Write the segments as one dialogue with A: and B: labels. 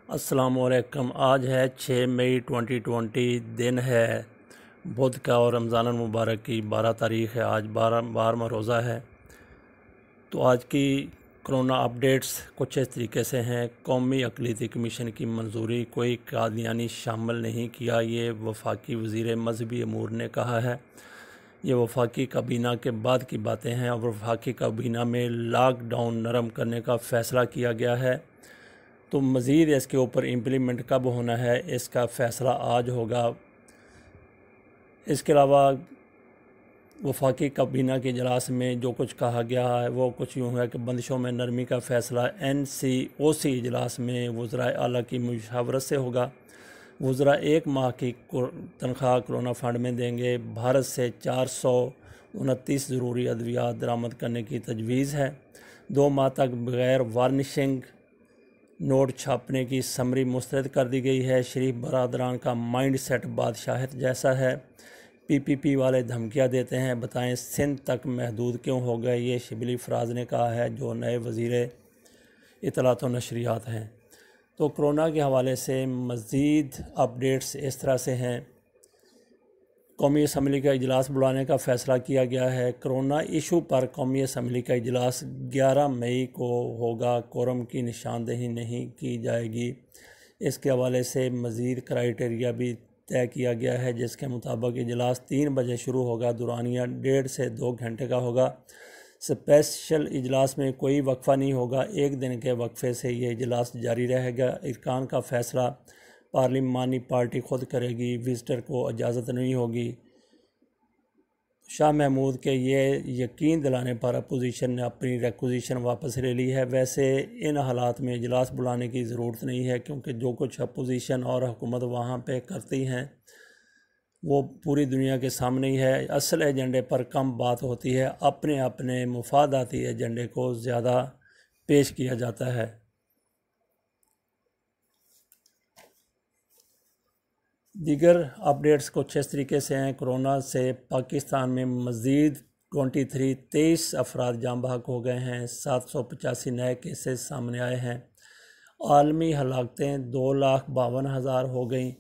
A: अस्सलाम वालेकुम। आज है 6 मई 2020, दिन है बुध का और रमज़ान मुबारक की 12 तारीख़ है। आज 12वां रोज़ा है। तो आज की कोरोना अपडेट्स कुछ इस तरीके से हैं। कौमी अक़लीती कमीशन की मंजूरी, कोई कादियानी शामिल नहीं किया, ये वफाकी वज़ीर मजहबी अमूर ने कहा है। ये वफाकी काबीना के बाद की बातें हैं और वफाकी काबीना में लॉकडाउन नरम करने का फ़ैसला किया गया है। तो मज़ीद इसके ऊपर इम्प्लीमेंट कब होना है, इसका फ़ैसला आज होगा। इसके अलावा वफाकी काबीना के इजलास में जो कुछ कहा गया है वो कुछ यूँ है कि बंदिशों में नरमी का फ़ैसला NCOC इजलास में वज़राए आला की मुशावरत से होगा। वज़रा 1 माह की तनख्वाह कोरोना फंड में देंगे। भारत से 429 ज़रूरी अद्वियात दरामद करने की तजवीज़ है। 2 माह तक बग़ैर वार्निशिंग नोट छापने की समरी मुस्तरद कर दी गई है। शरीफ बरादरान का माइंड सेट बादशाहत जैसा है। PPP वाले धमकियां देते हैं, बताएं सिंध तक महदूद क्यों हो गए, ये शिबली फराज ने कहा है जो नए वज़ीर इत्तलात व नशरियात हैं। तो कोरोना के हवाले से मज़ीद अपडेट्स इस तरह से हैं। कौमी असम्बली का इजलास बुलाने का फ़ैसला किया गया है। कोरोना इशू पर कौमी असम्बली का इजलास 11 मई को होगा। कोरम की निशानदेही नहीं की जाएगी। इसके हवाले से मज़ीद क्राइटेरिया भी तय किया गया है, जिसके मुताबिक इजलास 3 बजे शुरू होगा। दुरानिया 1.5 से 2 घंटे का होगा। स्पेशल इजलास में कोई वक्फ़ा नहीं होगा। 1 दिन के वक्फे से ये इजलास जारी रहेगा। अरकान का फ़ैसला पार्लिमानी पार्टी खुद करेगी। विज़िटर को इजाज़त नहीं होगी। शाह महमूद के ये यकीन दिलाने पर अपोजिशन ने अपनी रिक्वेजिशन वापस ले ली है। वैसे इन हालात में इजलास बुलाने की ज़रूरत नहीं है, क्योंकि जो कुछ अपोजिशन और हुकूमत वहाँ पे करती हैं वो पूरी दुनिया के सामने ही है। असल एजेंडे पर कम बात होती है, अपने अपने मुफादाती एजेंडे को ज़्यादा पेश किया जाता है। दीगर अपडेट्स कुछ इस तरीके से हैं। कोरोना से पाकिस्तान में मज़ीद 23 अफराद जाँ बहक हो गए हैं। 785 नए केसेस सामने आए हैं। आलमी हलाकतें 2,52,000 हो गई।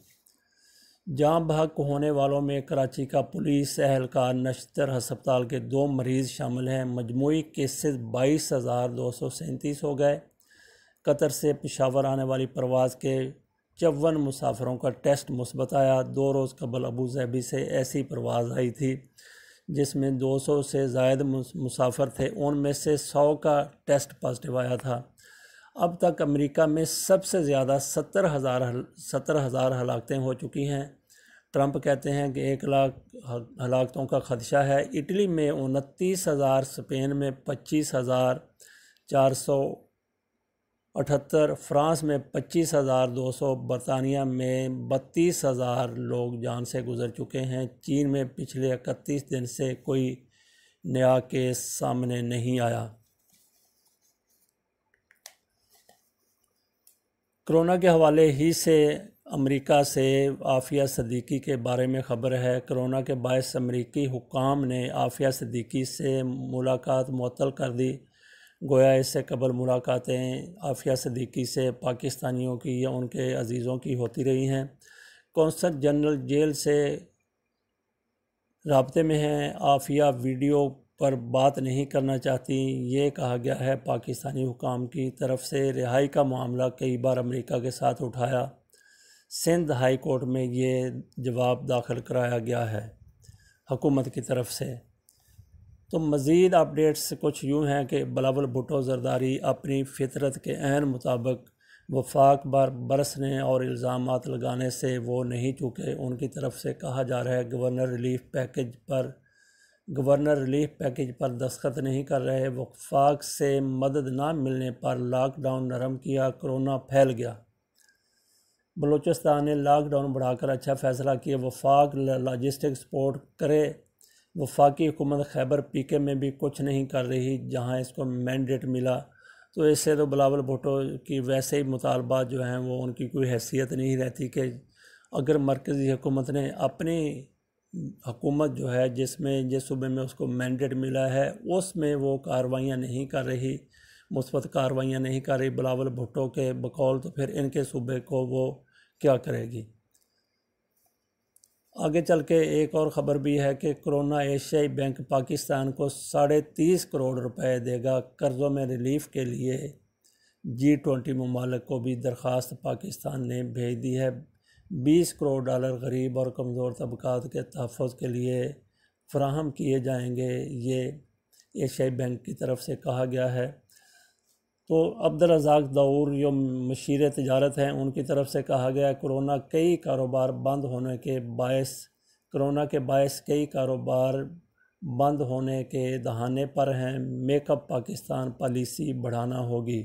A: जाँ बहक होने वालों में कराची का पुलिस एहलकार, नश्तर हस्पताल के 2 मरीज़ शामिल हैं। मजमूई केसेस 22,237 हो गए। कतर से पेशावर आने वाली परवाज़ के 54 मुसाफिरों का टेस्ट मुस्बत आया। 2 रोज़ कबल अबू धाबी से ऐसी परवाज़ आई थी जिसमें 200 से ज़ायद मुसाफिर थे। उनमें से 100 का टेस्ट पॉजिटिव आया था। अब तक अमेरिका में सबसे ज़्यादा 70,000 हलाकतें हो चुकी हैं। ट्रंप कहते हैं कि 1 लाख हलाकतों का खदशा है। इटली में 29,000, स्पेन में 25,478, फ्रांस में 25,200, बरतानिया में 32,000 लोग जान से गुजर चुके हैं। चीन में पिछले 31 दिन से कोई नया केस सामने नहीं आया। कोरोना के हवाले ही से अमेरिका से आफिया सिद्दीकी के बारे में ख़बर है। कोरोना के बायस अमेरिकी हुक्काम ने आफिया सिद्दीकी से मुलाकात मुअत्तल कर दी। गोया इससे कबल मुलाकातें आफिया सिद्दीकी से पाकिस्तानियों की या उनके अजीज़ों की होती रही हैं। कौंसल जनरल जेल से राब्ते में हैं। आफिया वीडियो पर बात नहीं करना चाहती, ये कहा गया है। पाकिस्तानी हुकाम की तरफ से रिहाई का मामला कई बार अमेरिका के साथ उठाया। सिंध हाई कोर्ट में ये जवाब दाखिल कराया गया है हुकूमत की तरफ से। तो मज़ीद अपडेट्स कुछ यूँ हैं कि बिलावल भुट्टो ज़रदारी अपनी फितरत के ऐन मुताबिक वफाक पर बरसने और इल्ज़ामात लगाने से वो नहीं चूके। उनकी तरफ से कहा जा रहा है गवर्नर रिलीफ पैकेज पर दस्तखत नहीं कर रहे। वफाक से मदद ना मिलने पर लॉकडाउन नरम किया, कोरोना फैल गया। बलूचिस्तान ने लॉकडाउन बढ़ाकर अच्छा फ़ैसला किया। वफाक लॉजिस्टिक सपोर्ट करे। वफाकी हुकूमत खैबर PK में भी कुछ नहीं कर रही, जहां इसको मैंडेट मिला। तो इससे तो बिलावल भुट्टो की वैसे ही मुतालबात जो हैं वो उनकी कोई हैसियत नहीं रहती कि अगर मरकज़ी हुकूमत ने अपनी हुकूमत जो है जिस सूबे में उसको मैंडेट मिला है उसमें वो कार्रवाइयाँ नहीं कर रही, مثبت کارروائیاں نہیں کر رہی بلاول بھٹو کے بقول، تو پھر ان کے صوبے کو وہ کیا کرے گی؟ آگے چل کے ایک اور خبر بھی ہے کہ کرونا ایشیائی بینک پاکستان کو 30.5 کروڑ روپے دے گا قرضوں میں ریلیف کے لیے۔ G20 ممالک کو بھی درخواست پاکستان نے بھیج دی ہے۔ 20 کروڑ ڈالر غریب اور کمزور طبقات کے تحفظ کے لیے فراہم کیے جائیں گے، یہ ایشیائی بینک کی طرف سے کہا گیا ہے۔ تو عبدالرزاق داور جو مشیر تجارت ہیں، ان کی طرف سے کہا گیا کرونا کے باعث کئی کاروبار بند ہونے کے دہانے پر ہیں، میک اپ پاکستان پالیسی بڑھانا ہوگی۔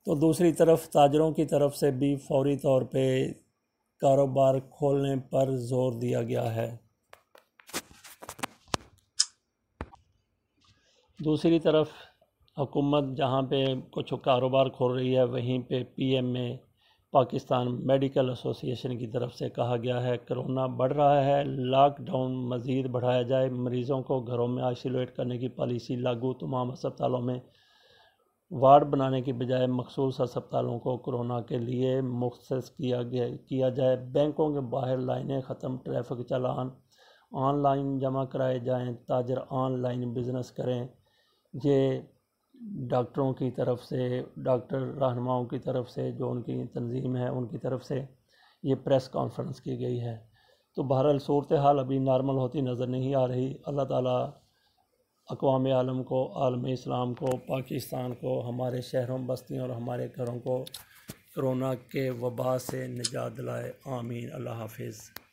A: تو دوسری طرف تاجروں کی طرف سے بھی فوری طور پہ کاروبار کھولنے پر زور دیا گیا ہے۔ دوسری طرف حکومت جہاں پہ کچھ کاروبار کھول رہی ہے، وہیں پہ PMA پاکستان میڈیکل ایسوسی ایشن کی طرف سے کہا گیا ہے کرونا بڑھ رہا ہے، لاک ڈاؤن مزید بڑھایا جائے، مریضوں کو گھروں میں آئسولیٹ کرنے کی پالیسی لاگو، تمام ہسپتالوں میں وارڈ بنانے کی بجائے مخصوص ہسپتالوں کو کرونا کے لیے مختص کیا جائے، بینکوں کے باہر لائنیں ختم، ٹریفک چالان آن لائن جمع کرائے جائیں، تاجر آن لائن بزنس کریں۔ یہ ڈاکٹروں کی طرف سے، ڈاکٹر رہنماؤں کی طرف سے، جو ان کی تنظیم ہے ان کی طرف سے یہ پریس کانفرنس کی گئی ہے۔ تو بہرحال صورتحال ابھی نارمل ہوتی نظر نہیں آ رہی۔ اللہ تعالیٰ اقوام عالم کو، عالم اسلام کو، پاکستان کو، ہمارے شہروں بستیوں اور ہمارے گھروں کو کرونا کے وبا سے نجات دلائے، آمین۔ اللہ حافظ۔